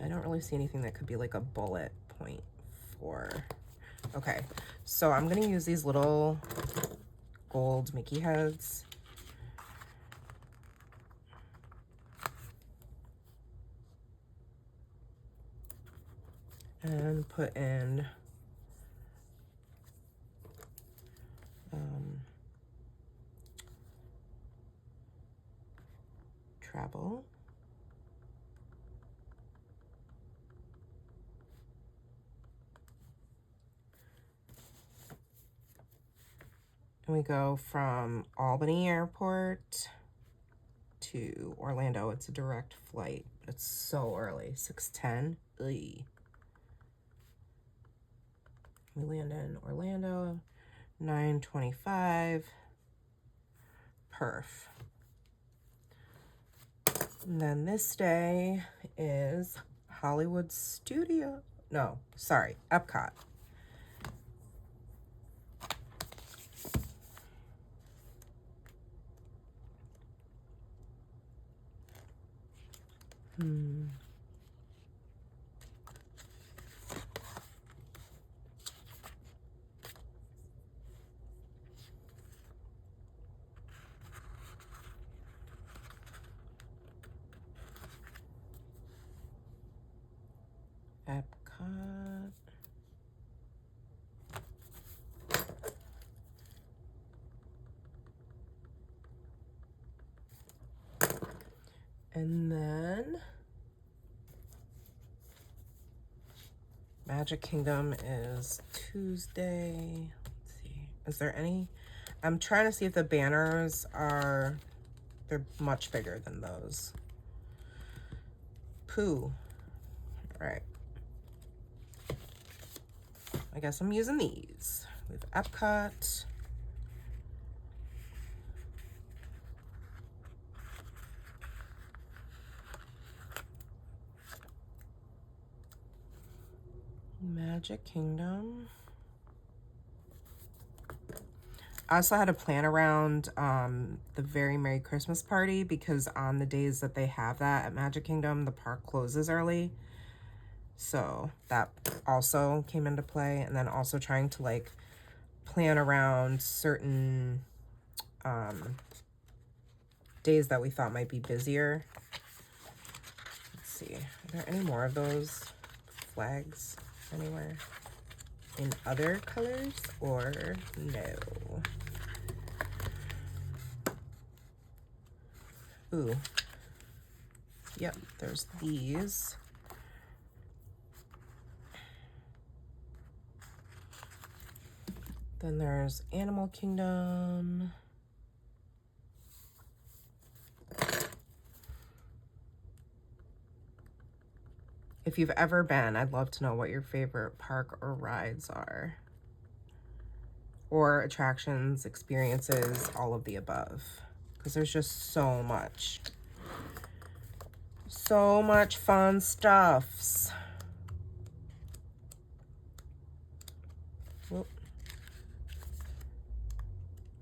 I don't really see anything that could be like a bullet point for... okay, so I'm going to use these little gold Mickey heads. And put in travel. And we go from Albany Airport to Orlando. It's a direct flight. It's so early, 6:10. Ugh. We land in Orlando, 9:25. Perf. And then this day is Hollywood Studio. No, sorry, Epcot. Epcot. And then Magic Kingdom is Tuesday. Let's see. Is there any? I'm trying to see if the banners are, they're much bigger than those. Pooh. All right. I guess I'm using these. We have Epcot. Magic Kingdom. I also had to plan around the Very Merry Christmas Party because on the days that they have that at Magic Kingdom, the park closes early. So that also came into play. And then also trying to like plan around certain days that we thought might be busier. Let's see. Are there any more of those flags anywhere? In other colors or no? Ooh. Yep, there's these. Then there's Animal Kingdom. If you've ever been, I'd love to know what your favorite park or rides are. Or attractions, experiences, all of the above. Because there's just so much. So much fun stuffs. Whoop.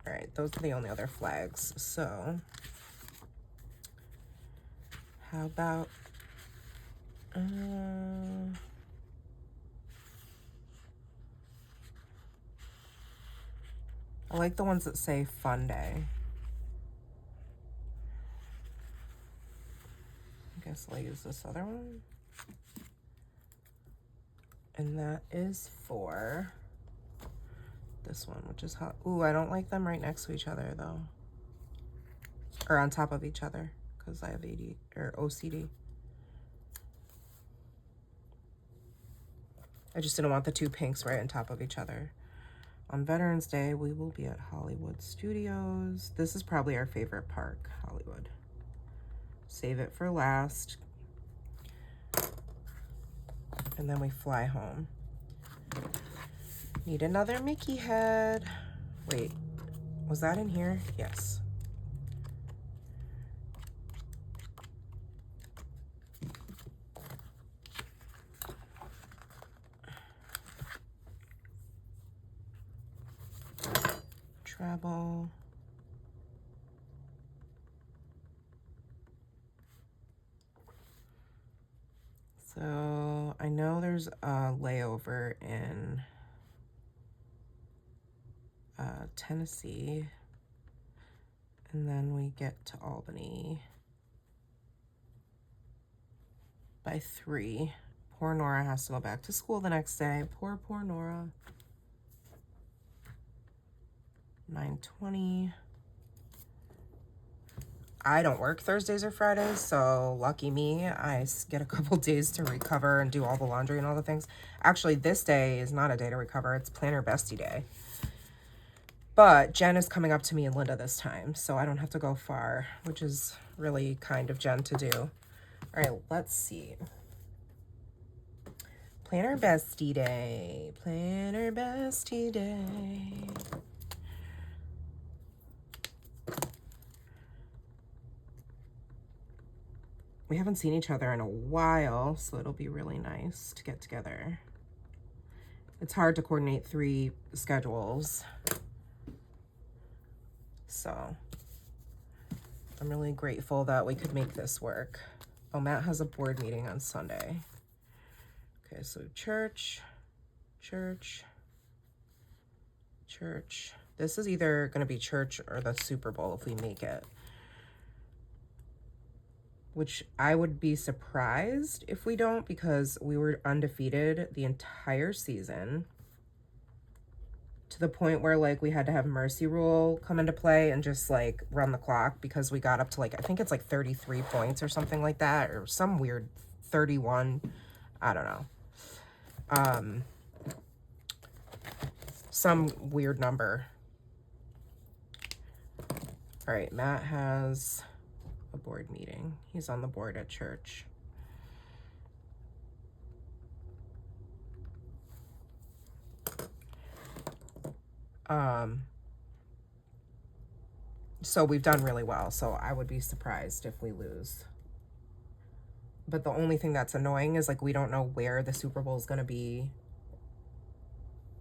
All right, those are the only other flags. So How about, I like the ones that say fun day. I guess I'll use this other one. And that is for this one, which is hot. Ooh, I don't like them right next to each other though. Or on top of each other, because I have AD or OCD. I just didn't want the two pinks right on top of each other. On Veterans Day, we will be at Hollywood Studios. This is probably our favorite park, Hollywood. Save it for last. And then we fly home. Need another Mickey head. Wait, was that in here? Yes. Travel. So I know there's a layover in Tennessee, and then we get to Albany by 3. Poor Nora has to go back to school the next day. Poor Nora. 9:20. I don't work Thursdays or Fridays, so lucky me, I get a couple days to recover and do all the laundry and all the things. Actually, this day is not a day to recover. It's Planner Bestie Day. But Jen is coming up to me and Linda this time, so I don't have to go far, which is really kind of Jen to do. All right, let's see. Planner Bestie Day. Planner Bestie Day. We haven't seen each other in a while, so it'll be really nice to get together. It's hard to coordinate 3 schedules. So I'm really grateful that we could make this work. Oh, Matt has a board meeting on Sunday. Okay, so church. This is either going to be church or the Super Bowl if we make it. Which I would be surprised if we don't, because we were undefeated the entire season. To the point where, like, we had to have mercy rule come into play and just, like, run the clock because we got up to, like, I think it's, like, 33 points or something like that, or some weird 31. I don't know. Some weird number. All right, Matt has a board meeting. He's on the board at church. So we've done really well, so I would be surprised if we lose. But the only thing that's annoying is, like, we don't know where the Super Bowl is going to be.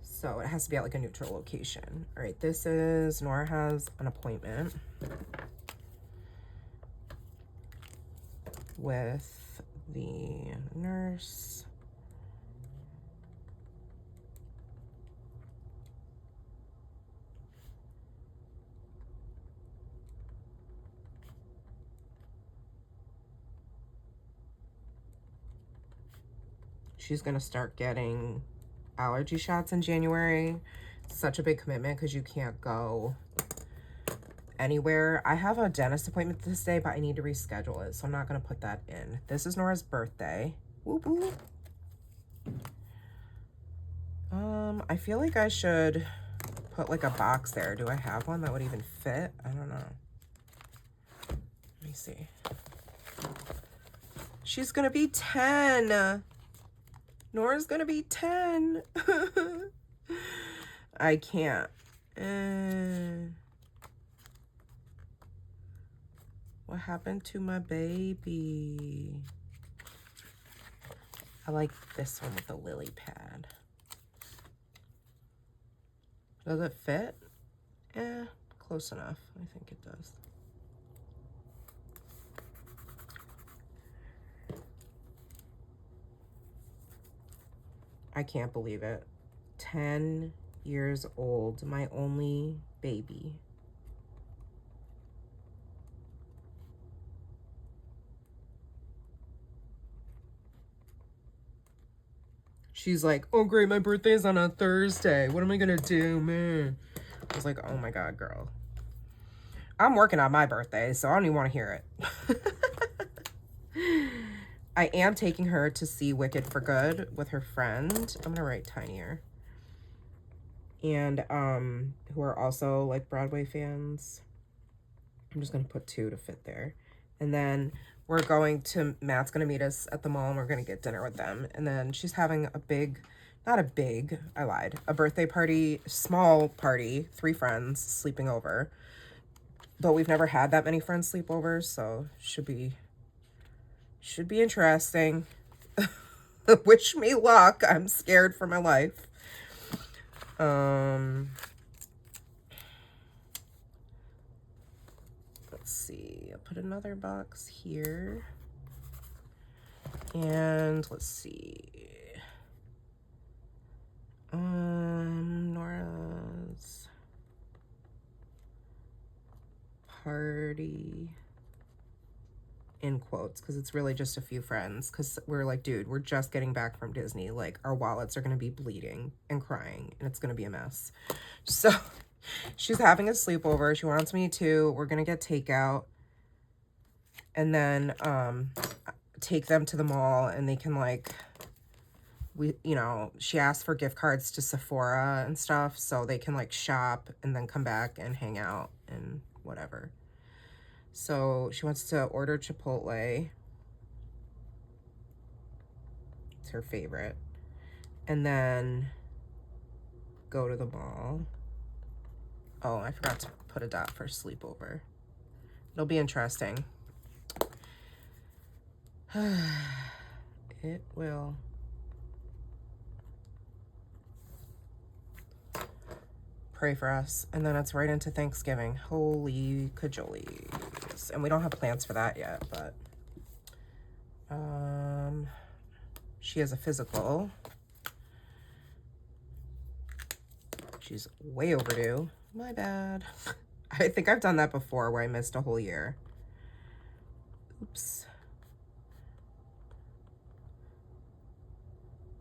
So it has to be at, like, a neutral location. All right, this is, Nora has an appointment with the nurse. She's going to start getting allergy shots in January. It's such a big commitment because you can't go anywhere. I have a dentist appointment this day, but I need to reschedule it, so I'm not going to put that in. This is Nora's birthday. Whoop, whoop. I feel like I should put, like, a box there. Do I have one that would even fit? I don't know. Let me see. She's going to be 10. Nora's going to be 10. I can't. What happened to my baby? I like this one with the lily pad. Does it fit? Close enough. I think it does. I can't believe it. 10 years old, my only baby. She's like, oh great, my birthday's on a Thursday. What am I gonna do, man? I was like, oh my God, girl. I'm working on my birthday, so I don't even want to hear it. I am taking her to see Wicked for Good with her friend. I'm gonna write tinier. And who are also like Broadway fans. I'm just gonna put 2 to fit there. And then we're going to, Matt's gonna meet us at the mall and we're gonna get dinner with them. And then she's having a big, not a big, I lied, a birthday party, small party, 3 friends sleeping over. But we've never had that many friends sleep over, so should be interesting. Wish me luck. I'm scared for my life. Let's see. I'll put another box here. And let's see. Nora's party in quotes, because it's really just a few friends, because we're like, dude, we're just getting back from Disney. Like, our wallets are going to be bleeding and crying, and it's going to be a mess. So she's having a sleepover. She wants me to. We're going to get takeout and then take them to the mall, and they can like, she asked for gift cards to Sephora and stuff, so they can like shop and then come back and hang out and whatever. So she wants to order Chipotle. It's her favorite. And then go to the mall. Oh, I forgot to put a dot for sleepover. It'll be interesting. It will. Pray for us. And then it's right into Thanksgiving. Holy cajolies. And we don't have plans for that yet, but she has a physical. She's way overdue. My bad. I think I've done that before where I missed a whole year. Oops.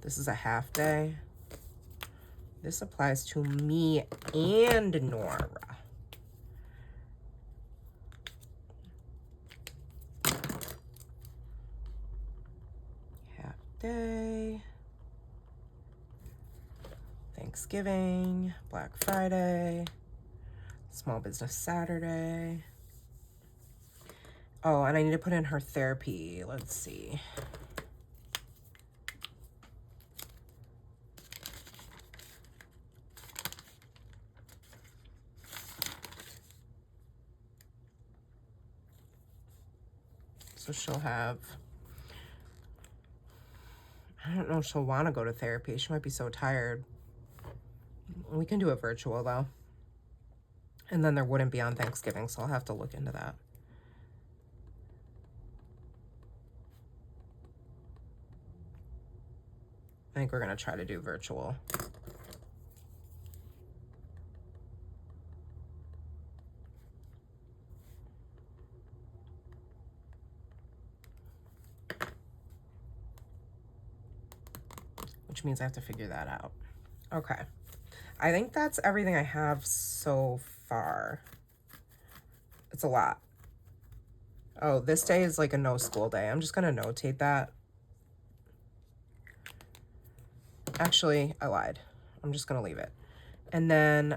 This is a half day. This applies to me and Nora. Half day. Thanksgiving, Black Friday, Small Business Saturday. Oh, and I need to put in her therapy. Let's see. So she'll have, I don't know if she'll want to go to therapy. She might be so tired. We can do it virtual though. And then there wouldn't be on Thanksgiving, so I'll have to look into that. I think we're going to try to do virtual. Which means I have to figure that out. Okay. I think that's everything I have so far. It's a lot. Oh, this day is like a no school day. I'm just going to notate that. Actually, I lied. I'm just going to leave it. And then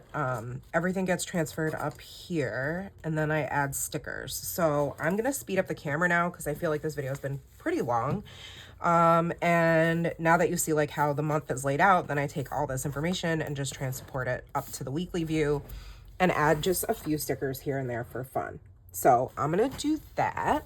everything gets transferred up here, and then I add stickers. So I'm going to speed up the camera now because I feel like this video has been pretty long. And now that you see like how the month is laid out, then I take all this information and just transport it up to the weekly view and add just a few stickers here and there for fun. So I'm going to do that.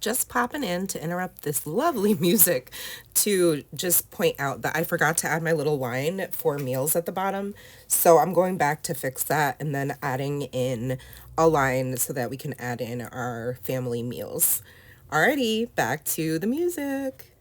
just popping in to interrupt this lovely music to just point out that I forgot to add my little line for meals at the bottom. So I'm going back to fix that and then adding in a line so that we can add in our family meals. Alrighty, back to the music.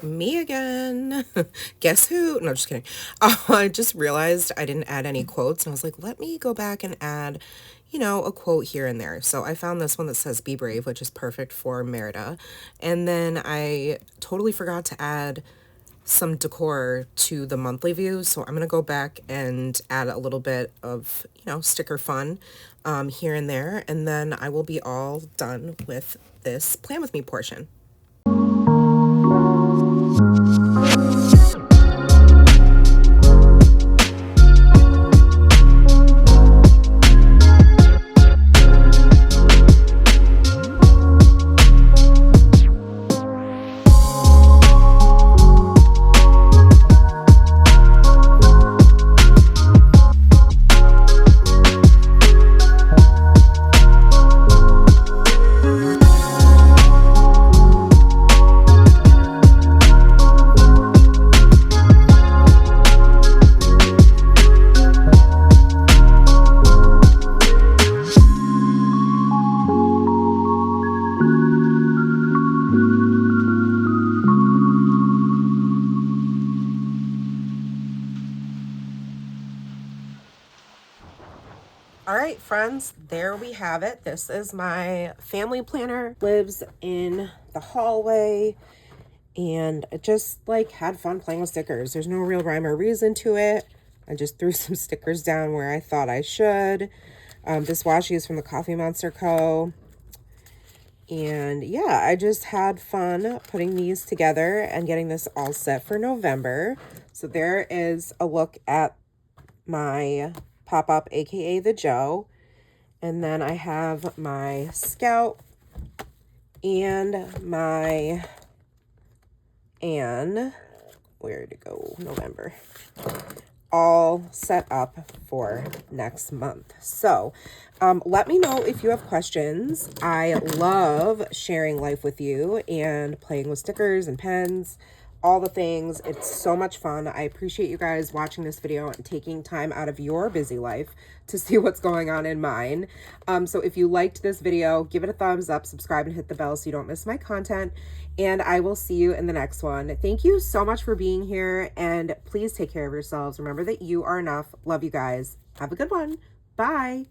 Me again. Guess who? No, just kidding. I just realized I didn't add any quotes, and I was like, let me go back and add, you know, a quote here and there. So I found this one that says be brave, which is perfect for Merida. And then I totally forgot to add some decor to the monthly view, so I'm gonna go back and add a little bit of, you know, sticker fun here and there, and then I will be all done with this plan with me portion. All right, friends, there we have it. This is my family planner. Lives in the hallway, and I just like had fun playing with stickers. There's no real rhyme or reason to it. I just threw some stickers down where I thought I should. This washi is from the Coffee Monster Co. And yeah, I just had fun putting these together and getting this all set for November. So there is a look at my pop-up, aka the Joe, and then I have my Scout and my Anne, where to go, November, all set up for next month. So let me know if you have questions. I love sharing life with you and playing with stickers and pens, all the things. It's so much fun. I appreciate you guys watching this video and taking time out of your busy life to see what's going on in mine. So if you liked this video, give it a thumbs up, subscribe, and hit the bell so you don't miss my content. And I will see you in the next one. Thank you so much for being here, and please take care of yourselves. Remember that you are enough. Love you guys. Have a good one. Bye.